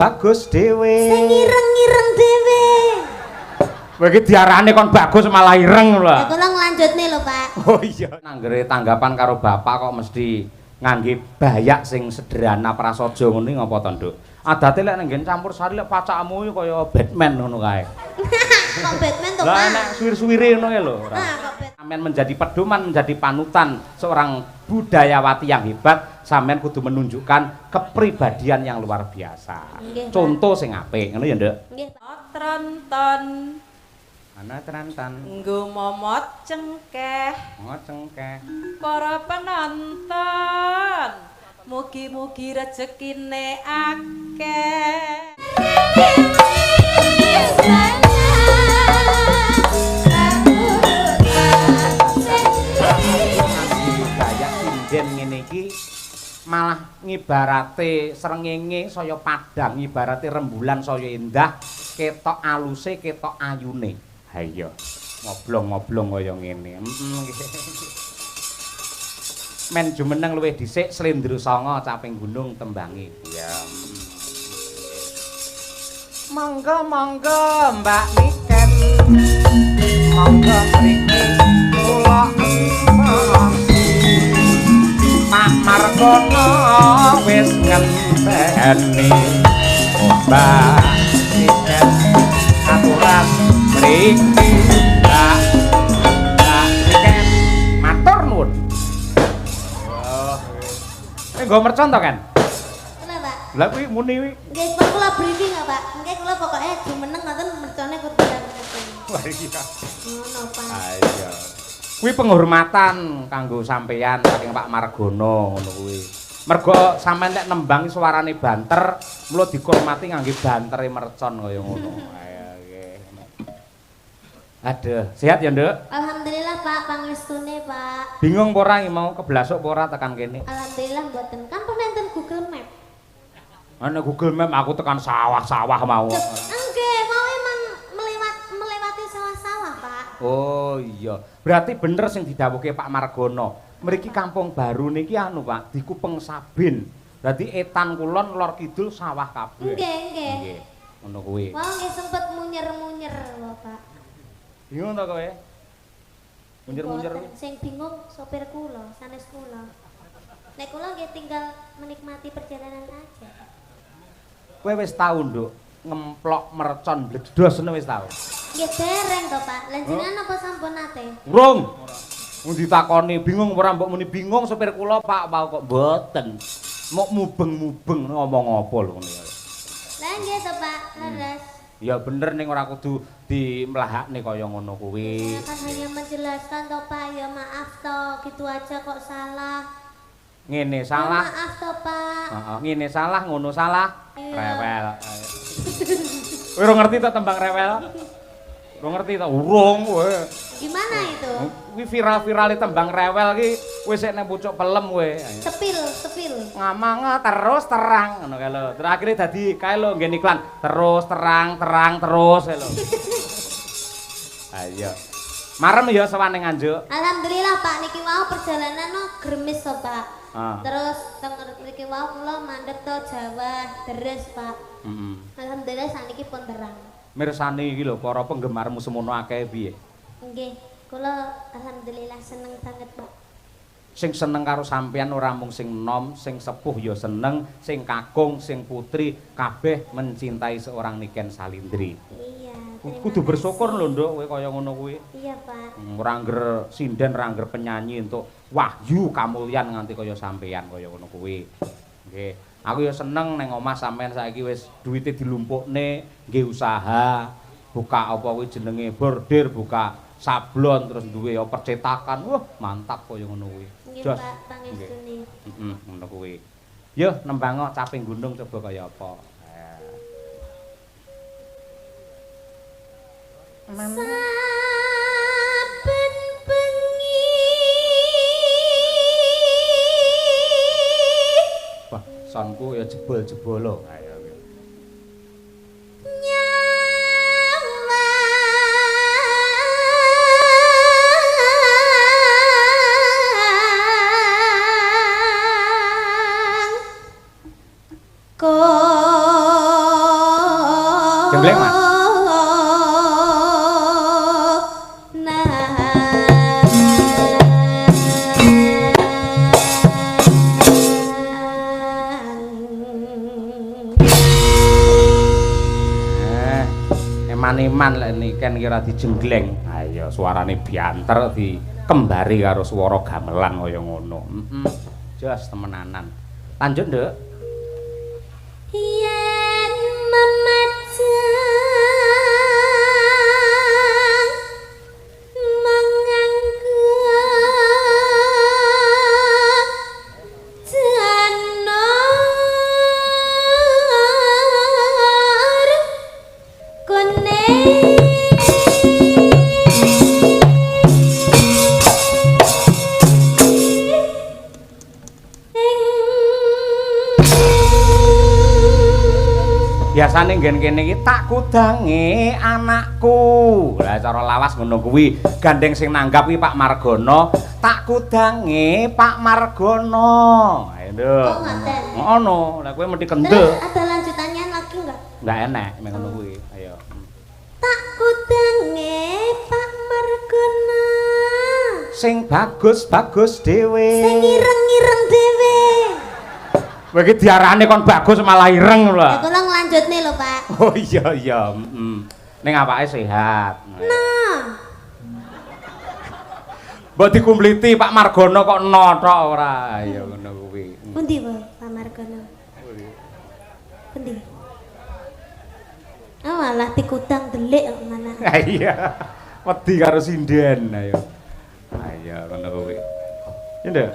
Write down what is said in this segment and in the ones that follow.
bagus dhewe. Sing ireng-ireng dhewe. Kowe iki diarani kon bagus malah ireng lho. Ya kula nglanjutne lho, Pak. Oh iya. Nanggere tanggapan karo bapak kok mesti ngangge bayak sing sederhana prasaja ngene ngapa to, Nduk? Adate lek nanggen campur sari lek pacakmu kaya Batman ngono kae. Kok Batman to, Pak? Lah nek suwir-suwire ngono ya lho. Kok Sampeyan menjadi pedoman, menjadi panutan seorang budayawati yang hebat, sampeyan kudu menunjukkan kepribadian yang luar biasa. Nggih, Pak. Contoh sing apik, ngono ya, Nduk. Nggih, Pak. Tronton Ana trentan, nggo momot cengkeh ngocengkeh. para penonton. Mugi-mugi rezekine akeh. Gaya sinden ngene iki malah ngibarate srengenge saya padhang, ngibarate rembulan saya endah, ketok aluse, ketok ayune. Ha iya, ngoblong-ngoblong kaya ngene. Men jumeneng luwih dhisik Slendra Sanga Caping Gunung tembange. Ya. Monggo-monggo Mbak Niken. Monggo mriki kula Pak Margono wis ngenteni Mbak Niken aturan mriki Mbak Niken matur nuwun. Nggo mercon to kan? Kula, Pak. Lah kuwi muni kuwi. Nggih, pun kula briefing ya, Pak. Nggih, kula pokoke jumeneng ngoten mercone kudu ngoten. Wah iki. Ngono, Pak. Iya. Kuwi penghormatan kanggo sampeyan saking Pak Margono ngono kuwi. Mergo sampeyan nek nembang suarane banter, mula dihormati ngangge bantere mercon kaya ngono. Ayo nggih. Aduh, sehat ya, Nduk? Alhamdulillah, Pak, pangestune, Pak. Bingung apa ora mau keblasuk apa ora tekan kene? Alhamdulillah mboten. Kan pun enten Google Map. Ana Google Map aku tekan sawah-sawah mau. Nggih, mau emang melewati sawah-sawah, Pak. Oh iya, berarti bener sing didhawuhke Pak Margono. Mriki Kampung Baru niki anu Pak, dikupeng Sabin. Berarti etan kulon lor kidul sawah kabeh. Nggih, nggih. Nggih, ngono kuwi. Mau nggih sempet munyer-munyer lho, Pak. Bingung to kowe? Munyer-munyer Mboten. Sing bingung sopir kula, sanes kula. Nek kula nggih tinggal menikmati perjalanan aja. kowe wis tau Nduk ngemplok mercon bledhos ngono wis tau? Nggih dereng to, Pak. Lan jenengan apa sampun nate? Urung. Wong ditakoni bingung ora mbok muni bingung sopir kula Pak mau kok mboten. Mok mubeng-mubeng ngomong apa lho ngene. Lah nggih to, Pak. Leres. Ya bener ning ora kudu dimlahakne kaya ngono kuwi. Saya kan hanya menjelaskan to, Pak. Ya maaf to, gitu aja kok salah. Ngene Ya, salah. maaf to, Pak. Heeh, ngene salah, ngono salah. Iya. Rewel. Kowe ora ngerti to tembang rewel? Ora ngerti to? Urung kowe. Gimana itu? Kuwi viral-virale tembang rewel ki wis nek pucuk pelem kowe. Sepil. Ngomong terus terang ngono kae lho. Terus akhire dadi kae lho nggen iklan terus terang terus kae lho. Ayo. Marem ya sawane Nganjuk. Alhamdulillah, Pak. Niki wau perjalanan no gremis to, Pak. Ah. Terus teng mriki wau kula mandheg to Jawa, deres, Pak. Heeh. Alhamdulillah saniki pun terang. Mirsani iki lho para penggemarmu semono akeh piye? Nggih, kula alhamdulillah seneng banget, Pak. Sing seneng karo sampeyan ora mung sing nom, sing sepuh ya seneng, sing kakung, sing putri kabeh mencintai seorang Niken Salindri. Iya. Kudu bersyukur lho Nduk kowe kaya ngono kuwi. Iya, Pak. Ora ngger sinden, ora ngger penyanyi untuk wahyu kamulyan nganti kaya sampeyan kaya ngono kuwi. Nggih. Aku ya seneng neng omah sampeyan saiki wis duwite dilumpukne, nggih usaha, buka apa kuwi jenenge bordir, buka sablon terus duwe ya percetakan. Wah, mantap kaya ngono kuwi. Nggih, Jos. Pak, pangestune. Heeh, ngono kuwi. Yo nembango Caping Gunung coba kaya apa. Saben bengi. Wah, sonku ya jebol-jebolo. Ayo. Kok Jembleng, Mas. Eman-eman lek niken kira dijembleng. Ayo suarane bianter dikembari karo swara gamelan kaya ngono. Jos temenanan. Lanjut, Nduk. Yen memajang menganggo janur kuning biasane nggen kene iki tak kudange anakku. Lah cara lawas ngono kuwi. Gandeng sing nanggap iki Pak Margono, tak kudange Pak Margono. Ayo, Nduk. Oh, ngaten. Ngono, lah kowe mesti kendel. Terus ada lanjutannya lagi enggak? Enggak enak mek ngono kuwi. Ayo. Tak kudange Pak Margono Sing bagus-bagus dhewe. sing ireng-ireng dhewe. Kowe iki diarani kon bagus malah ireng lho. Ya kula nglanjutne lho, Pak. Oh iya iya, Ning awake sehat. Nah, Mbok dikumpliti Pak Margono kok no tok ora. Ya ngono kuwi. pundi wae Pak Margono? Pundi? Oh, malah tikudang delik kok mana. Ha iya. Wedi karo sinden ayo. Ayo ngono kuwi. Ya Nduk.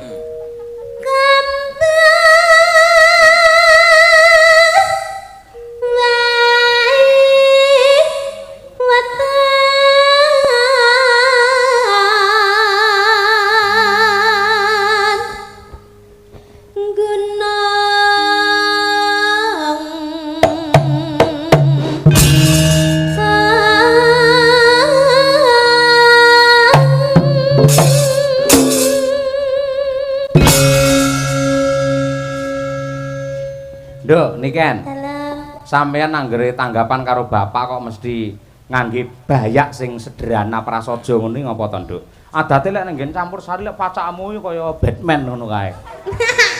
Nduk, niken. Dalam Sampeyan anggere tanggapan karo bapak kok mesti ngangge bayak sing sederhana prasaja ngono ngapa to, Nduk? Adate lek nang campur sari lek pacakmu kaya Batman ngono kae.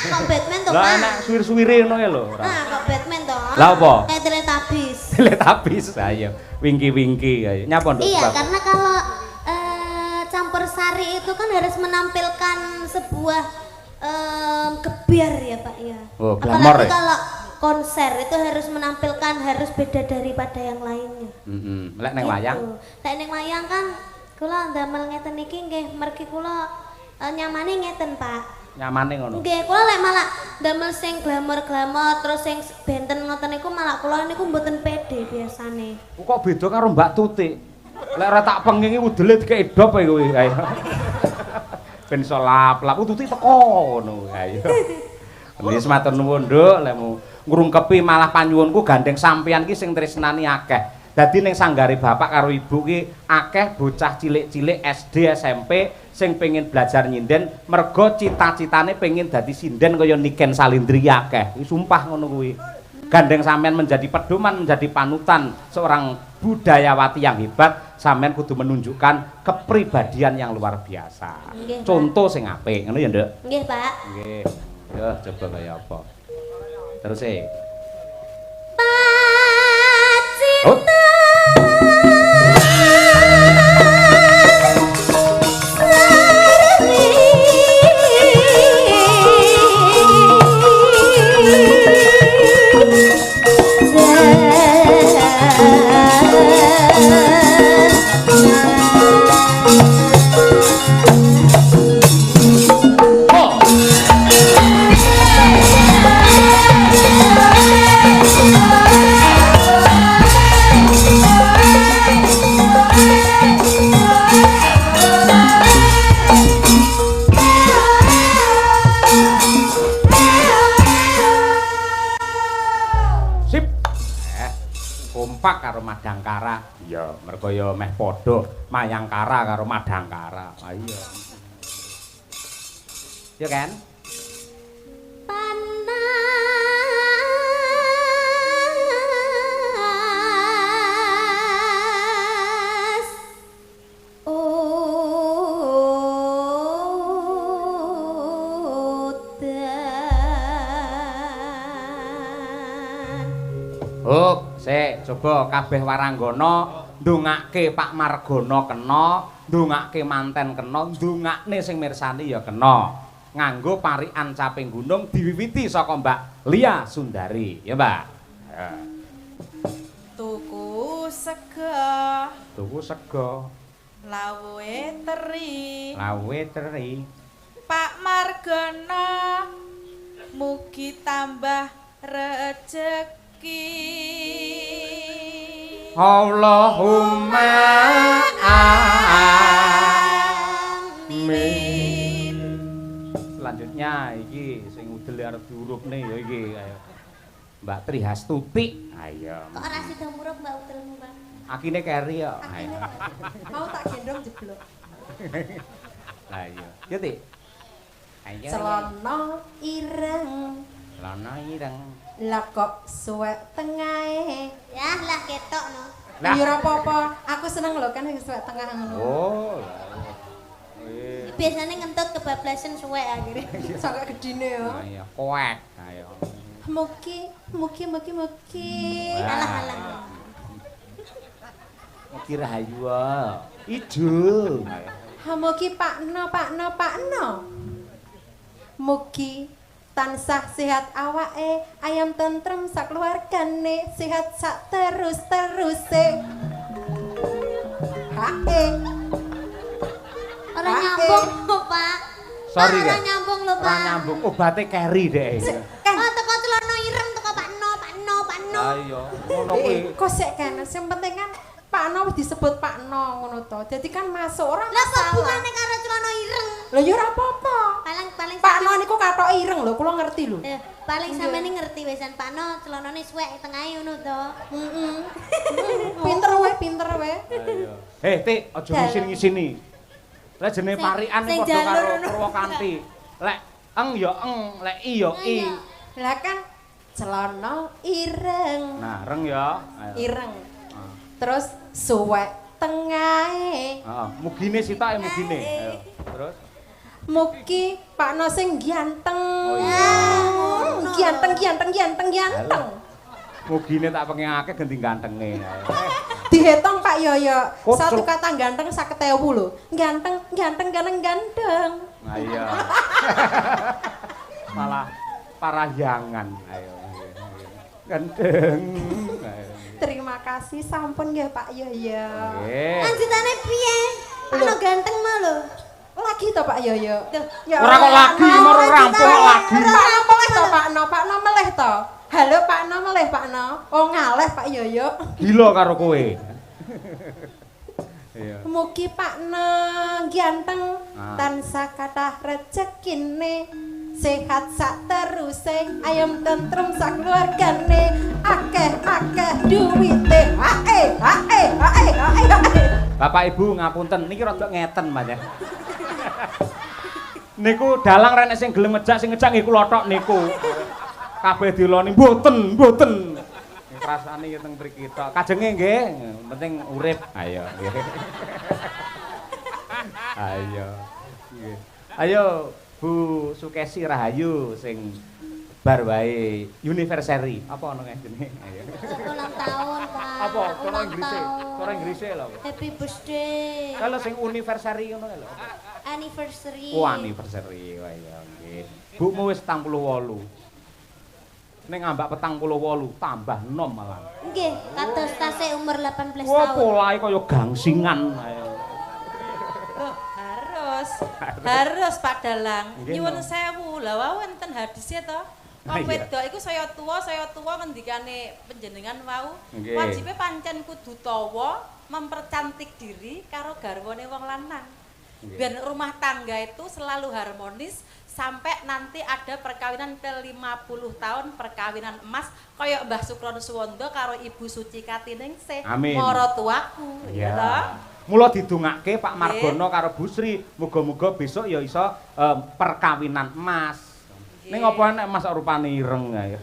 kok Batman to, Pak? Lah enak suwir-suwire ngono ya lho. Nah, kok Batman to? Lah apa? Kayak Teletubbies. Teletubbies ayo. Winki-winki ayo. Nyapa, Nduk? Iya, karena kalau campur sari itu kan harus menampilkan sebuah gebiar ya Pak ya. Oh, glamor apalagi ya? kalau konser itu harus menampilkan harus beda daripada yang lainnya. Lek ning wayang. Gitu. Lek ning wayang kan kula ndamel ngeten iki nggih mergi kula nyamane ngeten Pak. Nyamane ngono. Nggih, kula lek malah ndamel sing glamor-glamor terus sing benten ngoten niku malah kula niku mboten pede biasane. Kok beda karo Mbak Tutik? Lek ora tak pengingi udele dikek edop ae kowe. Ayo. Ben iso lap-lap Tutik teko ngono. Ayo. Wis matur nuwun, Nduk, lemu ngrungkepi malah panyuwunku gandeng sampeyan ki sing tresnani akeh. Dadi ning sanggare bapak karo ibu ki akeh bocah cilik-cilik SD, SMP sing pengin belajar nyinden merga cita-citane pengin dadi sinden kaya Niken Salindri akeh. Sumpah ngono kuwi. Gandeng sampean menjadi pedoman, menjadi panutan seorang budayawati yang hebat, sampean kudu menunjukkan kepribadian yang luar biasa. Nggih, Pak. Contoh sing apik, ngono ya, Nduk? Nggih, Pak. Nggih. Yo coba kaya apa. Terus e. Oh. Kompak karo Madangkara. Iya, mergo ya meh padha Mayangkara karo Madangkara. Ah iya. Ya kan? Sik, coba kabeh waranggana ndongake Pak Margana kena, ndongake manten kena, ndongakne sing mirsani ya kena. Nganggo parikan caping gunung diwiwiti saka Mbak Lia Sundari, ya, Mbak. Ya. Tuku sego. Tuku sego. Lawuhe teri. Lawe teri. Pak Margana mugi tambah rejeki. Allahumma amin. Selanjutnya iki sing udel arep diurupne ya iki ayo. Mbak Trihastuti. Ayo. Kok ora sida murup Mbak Utelmu, Pak? Akine keri ya. Ayo. Mau tak gendong jeblok. Lah iya. Yo, Tik. Ayo. Celana ireng. Celana ireng. Lah kok suwek tengahe. Yah lah ketok no. Lah. Ya ora apa-apa, aku seneng lho kan sing suwek tengah ngono. Oh, lah. Biasanya ngentut kebablasan suwe akhirnya. Sangat gedine ya. Ayo, koek. Ayo. Mugi. Alah alah. Mugi rahayu. Ijo. Ayo. Mugi Pakno. Mugi tansah sehat awake, ayam tentrem sakeluargane, sehat sak terus-teruse. Hae. Ora nyambung lho, Pak. Sorry, Ora Kak. nyambung lho, Pak. Ora nyambung. Obate keri deh. Kan Oh, teko celana ireng teko Pak No. Ayo, ngono kuwi. kok sik kan, sing penting kan Pakno wis disebut Pakno ngono to. Dadi kan masuk ora Lah kok masalah. hubungane karo celana ireng? Lho ya ora apa-apa. Paling Pakno niku kathok ireng lho, kula ngerti lho. paling sampeyan ngerti wisan Pak No celanane suwek tengahe ngono to. Heeh. Pinter wae. Ayo. Tik, aja ngisin-ngisini. Lah jenenge parikan sing padha karo jalur ngono. Purwakanthi. Lek eng ya eng, lek i ya i. Lah kan celana ireng. Nah, reng ya. Ayo. Ireng. Terus suwek tengahe. Heeh, mugine sitoke mugine. Ayo. Terus Mugi Pakno sing ganteng. Oh iya. Ganteng. mugine tak pengingake ganti gantenge. Ayo. Dihitung Pak Yoyo. Kok Satu cel- kata ganteng 50.000 lho. Ganteng. Nah iya. Malah parahyangan. Ayo. Ganteng. Ayo. Terima kasih sampun nggih Pak Yoyo. Nggih. Lanjutane piye? Pak No ganteng mah lho. Lagi to Pak Yoyo. Ya Ora kok lagi, moro rampung kok lagi. Rampung to Pakno meleh to. Halo Pakno meleh Pakno. Oh ngaleh Pak Yoyo. Gila karo kowe. Iya. Mugi Pakno ganteng Ah. tansah kathah rejekine. Sehat sak teruse, ayam tentrem sak keluargane, akeh duwite. Hae. Bapak Ibu ngapunten niki rada ngeten Mas ya. Niku dalang rene sing gelem ngejak sing ngejak nggih kula tok niku. Kabeh diloni mboten. Rasane ya teng mriki tok. Kajenge nggih, penting urip. Ayo nggih. Ayo. Nggih. Ayo Bu Sukesi Rahayu sing bar wae anniversary. Apa ono ngene? Ayo. Ulang tahun, Pak. Apa? Cara Ulang Inggrise. tahun. Cara Inggrise lho. Happy birthday. Kalau sing anniversary ngono lho. Anniversary. Oh, anniversary. Wah ya nggih. Bukmu wis 48. Ning ambak 48 tambah nom malah. Nggih, kados tasih umur 18 Wah, tahun. polahe kaya gangsingan. Ayo. Harus Pak Dalang. Nggih, Nyuwun no. sewu. Lah wau wonten hadise to. Ah, Wong iya. wedok iku saya tua ngendikane panjenengan wau. Nggih. Wajibe pancen kudu tawa mempercantik diri karo garwane wong lanang. Nggih. Biar rumah tangga itu selalu harmonis sampai nanti ada perkawinan ke 50 tahun perkawinan emas kaya Mbah Sukron Suwondo karo Ibu Suci Katiningsih. Amin. Mara tuaku, ya toh? Mula didongake Pak Nggih. Margono karo Bu Sri, muga-muga besok ya iso perkawinan emas. Ning Nggih. apa nek emas kok rupane ireng ayo.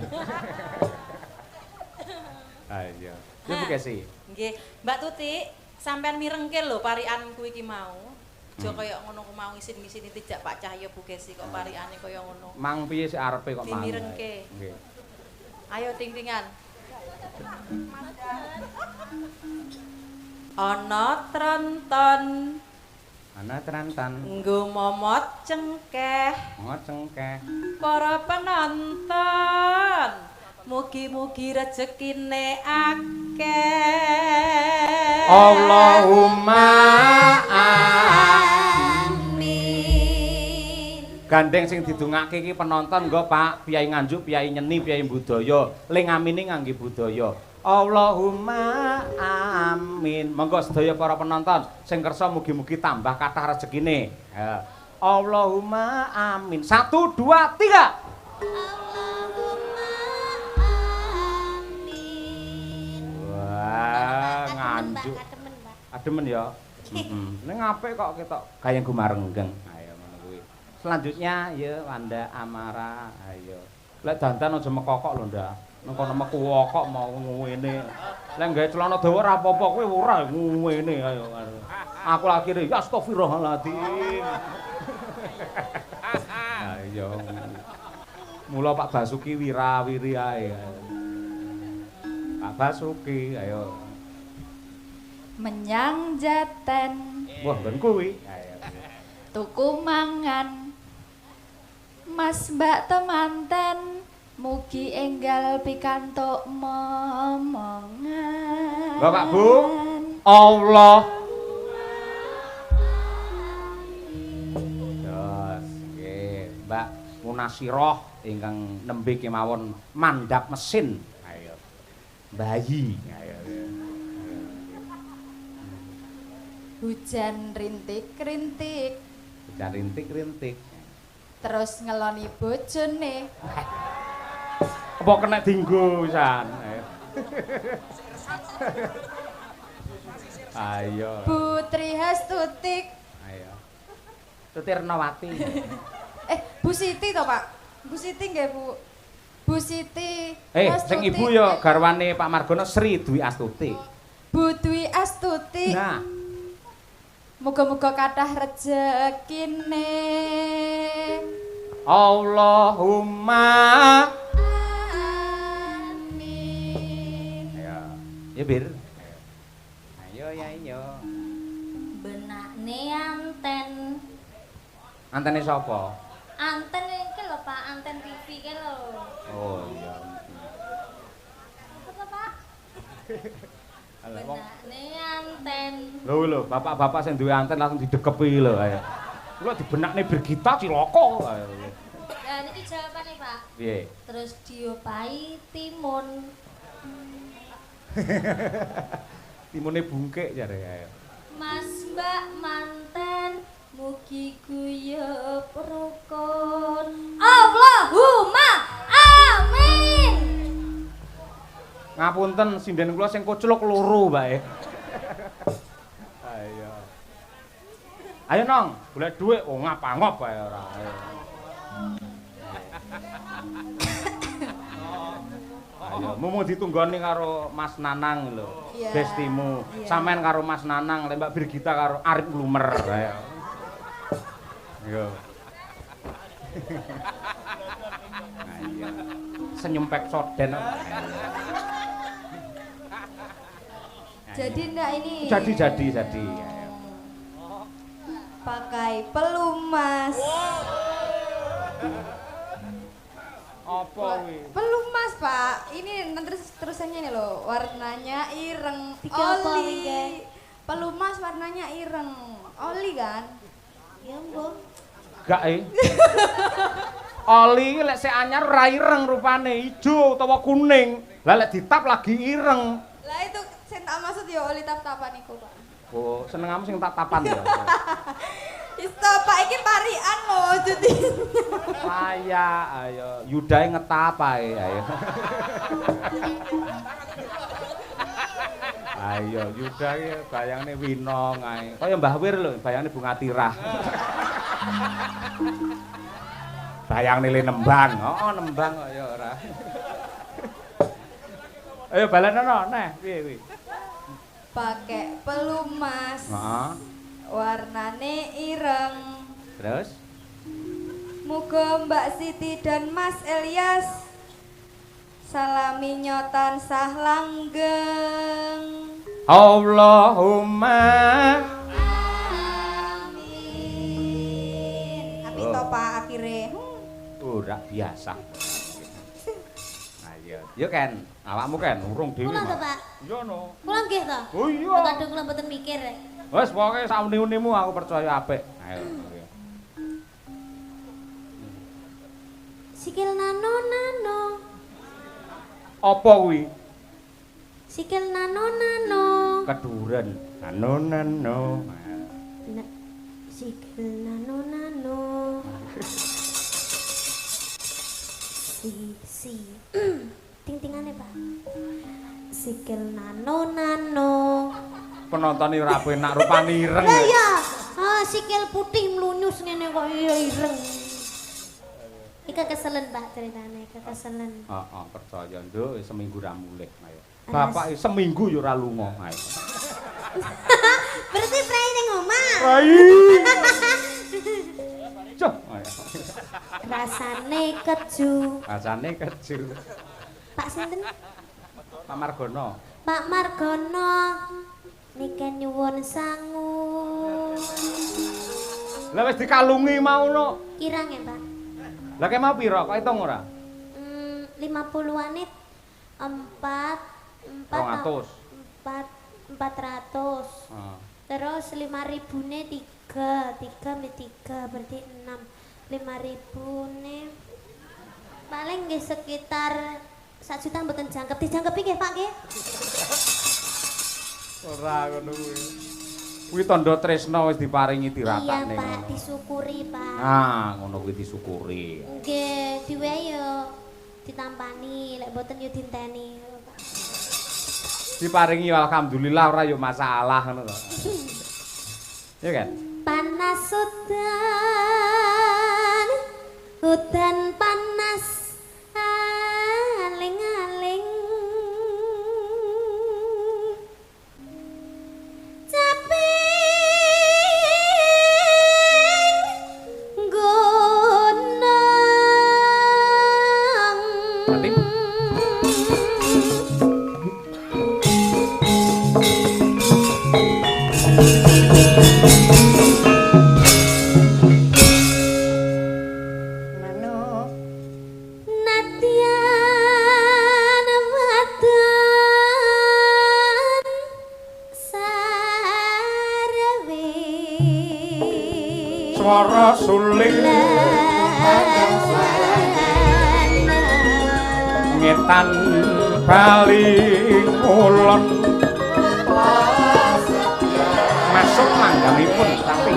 Ayo. Ya Bu Kesi. Nggih, Mbak Tuti, sampean mirengke lho parikanku iki mau. Aja kaya ngono ku mau isin-isini dijak Pak Cahyo Bu Kesi kok parikane kaya ngono. Mang piye sik arepe kok mang. Dimirengke. Nggih. Ayo ting-tingan. ana tronton ana tronton nggo momot cengkeh para penonton mugi-mugi rezekine akeh Allahumma amin. Gandeng sing didongake iki penonton nggo Pak Piyai Nganjuk, Piyai Nyeni, Piyai Budaya. Ling ngamini ngangge budaya. Allahumma amin. Monggo sedaya para penonton sing kersa mugi-mugi tambah kathah rezekine. Allahumma amin. 1 2 3. Allahumma amin. Wah, Nganjuk. Kademen, Mbak. Ademen ya. Heeh. Ning apik kok ketok gayeng gumarenggeng. Ayo ngono kuwi. Selanjutnya ya Wanda Amara. Ayo. Lek dandan aja mekokok lho, Ndak. Nang kono meku kok mau ngene. Lek gawe celana dawa ora apa-apa kowe ora ngene ayo. Aku lagi ya astagfirullahaladzim. Ayo. Mula Pak Basuki wirawiri ae. Pak Basuki ayo. Menyang Jaten. Wah, ben kuwi. Ayo. Tuku mangan. Mas Mbak temanten. Mugi enggal pikantuk momongan. Bapak Bu, Allah. Terus, nggih, Mbak Munasiroh ingkang nembe kemawon mandhap mesin. Ayo. Bayi. Ayo. Hujan rintik-rintik. Hujan rintik-rintik. Terus ngeloni bojone. Apa kena dinggo pisan? Ayo. Putri Hastutik. Ayo. Tutirnawati. Bu Siti to, Pak? Bu Siti nggih, Bu. Bu Siti. Sing ibu ya garwane Pak Margono Sri Dwi Astuti. Bu Dwi Astuti. Nah. Muga-muga kathah rejekine. Allahumma amin. Ayo. Ya Bir. Ayo ya iya. Benakne anten. Antene sapa? Anten iki lho Pak, anten TV iki lho. Oh iya. Apa Pak? Benakne anten. Lho, bapak-bapak sing duwe anten langsung didekepi lho ayo. Kula dibenakne Birgita Ciloko. Ayo. Lah niki jawabane Pak. Piye? Terus diopahi timun. Timune bungkek jare ayo. Mas Mbak manten mugi guyub rukun. Allahumma amin. Ngapunten sinden kula sing kucluk loro bae. Ayo. Ayo nong, golek dhuwit oh ngapa-ngop bae ora. Ayo. Ayo, mumu ditunggoni karo Mas Nanang lho. Iya. Bestimu. Iya. Sampean karo Mas Nanang, lek Mbak Birgita karo Arif Lumer. Ayo. Yo. Ayo. Senyum peksoden. Jadi ndak ini. Jadi. Pakai pelumas. Apa kuwi? Pelumas, Pak. Ini terusannya nih loh. Warnanya ireng. Digopong, Oli. nggih. Pelumas warnanya ireng. Oli kan? Ya mbok. Gak Oli lek sik anyar ora ireng rupane, ijo utawa kuning. Lah lek ditap lagi ireng. Lah itu sing tak maksud ya oli tap-tapan iku, Pak. Oh, senengamu sing tak tapan ya. Isto, Pak, iki parian loh jadi. Saya ayo yudahe ngetap ae ayo. Ayo Yuda iki bayangne Winong ae. Kaya Mbah Wir lho, bayangne Bunga Tirah. Bayangne le nembang. Oh, nembang kok ya ora. Ayo balenono neh, piye kuwi? Pakai pelumas. Heeh. Warnane ireng. Terus Muga Mbak Siti dan Mas Elias salami nyotan sah langgeng. Allahumma Amin. Apik to Pak akhire. ora biasa. Ayo, yo Ken, awakmu Ken urung dhewe. Kula to, Pak. Iya no. Kula nggih to. Oh iya. Kadang kula mboten mikir. Wes pokoke sak uni-unimu aku percaya apik. Ayo. Sikil nano nano. Apa kuwi? Sikil nano nano. Keduren. Nano. Sikil nano nano. Si. Ting-tingane, Pak. Sikil nano nano. Penonton ora penak rupane ireng. Lah ya. Sikil putih mlunyus ngene kok iya ireng. Ika keselen Pak ceritane, ika keselen. Heeh, percaya nduk seminggu ra mulih ayo. Bapak seminggu yo ora lunga ayo. Berarti prai ning omah. Rai. Coh, ayo. Rasane keju. Rasane keju. Pak sinten? Pak Margono. Pak Margono. Niki nyuwun sangu. Lah wis dikalungi mau no. Kirang ya, Pak? Lah kek mau pira? Kok hitung ora? 50-an 400. 400. Terus 5.000-ne 3 berarti 6. 5.000-ne paling nggih sekitar 1 juta mboten jangkep. Dijangkepi nggih, Pak nggih? Ora ngono kuwi. Kuwi tandha tresna wis diparingi Iya, diratakne. Pak, disyukuri, Pak. Ah, ngono kuwi disyukuri. Nggih, diwehi yo ditampani, lek mboten yo dinteni, Pak. Diparingi yo alhamdulillah ora yo masalah ngono to. Ya kan? Panas hutan panas aling-aling caping gunung. Berarti Nadyan wadon sarwe swara suling ngetan bali ulon masuk manggamipun tapi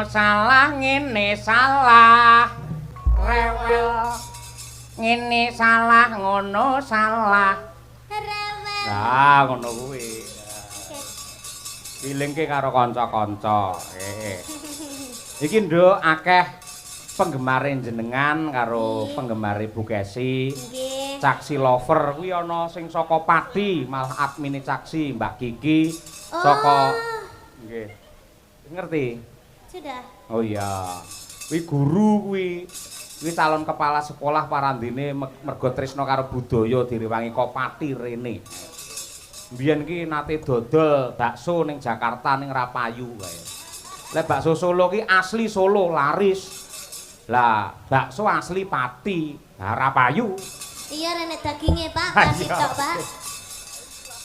salah ngene salah rewel ngene salah ngono salah rewel nah ngono kuwi pilingke karo kanca-kanca iki nduk akeh penggemare jenengan karo penggemare Bu Kesi nggih Caksi Lover kuwi ana sing saka Pati malah admine Caksi Mbak Kiki saka nggih ngerti sudah oh iya kuwi guru kuwi calon kepala sekolah parandene mergo tresno karo budaya direwangi Kopati rene mbiyen ki nate dodol bakso ning Jakarta ning Rapayu kae lek bakso Solo ki asli Solo laris lah bakso asli Pati nah Rapayu iya rene daginge Pak kan tok Pak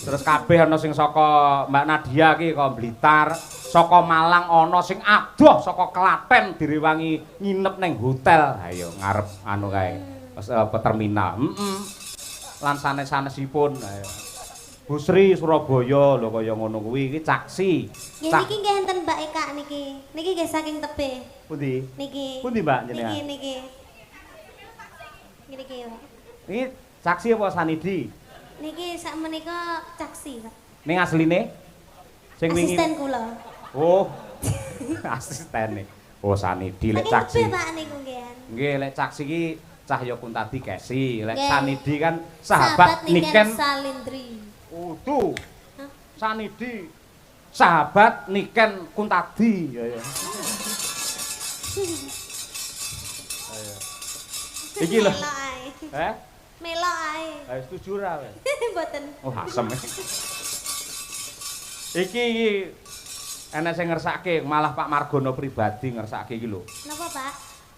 terus kabeh ana sing saka Mbak Nadia ki kok Blitar saka Malang ana sing adoh saka Klaten direwangi nginep ning hotel ayo ngarep anu kae terminal lan sanes-sanesipun ayo Bu Sri Surabaya lho kaya ngono kuwi iki Caksi nggih niki nggih enten Mbak Eka niki nggih saking tebe pundi niki pundi Mbak jenengan niki iki Caksi apa Sanidi niki sak menika Caksi Pak ning asline sing wingi asisten kula oh asistene oh Sanidi lek Caksi Pak niku nggih lek Caksi iki Cahya Kuntadi Kesi lek nggih. Sanidi kan sahabat Niken Salindri tuh Sanidi sahabat Niken Kuntadi ya ya iki lho melok ae ayo setuju ra kowe mboten oh asem iki enek sing ngersake malah Pak Margono pribadi ngersake iki lho napa Pak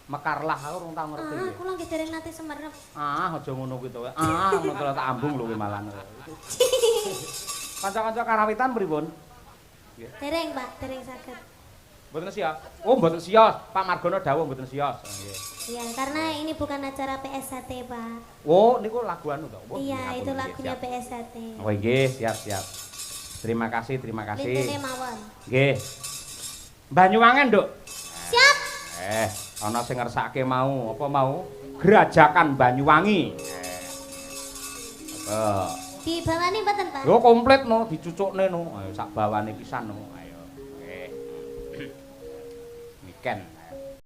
mekarlah aku urung tau ngerti ya kula nggih dereng nate semerep aja ngono kuwi to ngono tak ambung lho kuwi malah kanca-kanca karawitan pripun Dereng, Pak, dereng saged. Mboten sios. Oh, mboten sios. Pak Margono dawuh mboten sios. Nggih. Iya, karena ini bukan acara PSHT, Pak. Oh, niku lagu anu to. Oh, Iya, itu nggih, lagunya siap. PSHT. Oh, nggih, siap. Terima kasih. Lintune mawon. Nggih. Banyuwangen, Nduk. Siap. Ana sing ngersake mau, apa mau? Gerajakan Banyuwangi. Di bawahnya mboten, Pak? Yo komplit no, dicucukne no. Ayo sak bawane pisan no. Ayo. Nggih. Niken.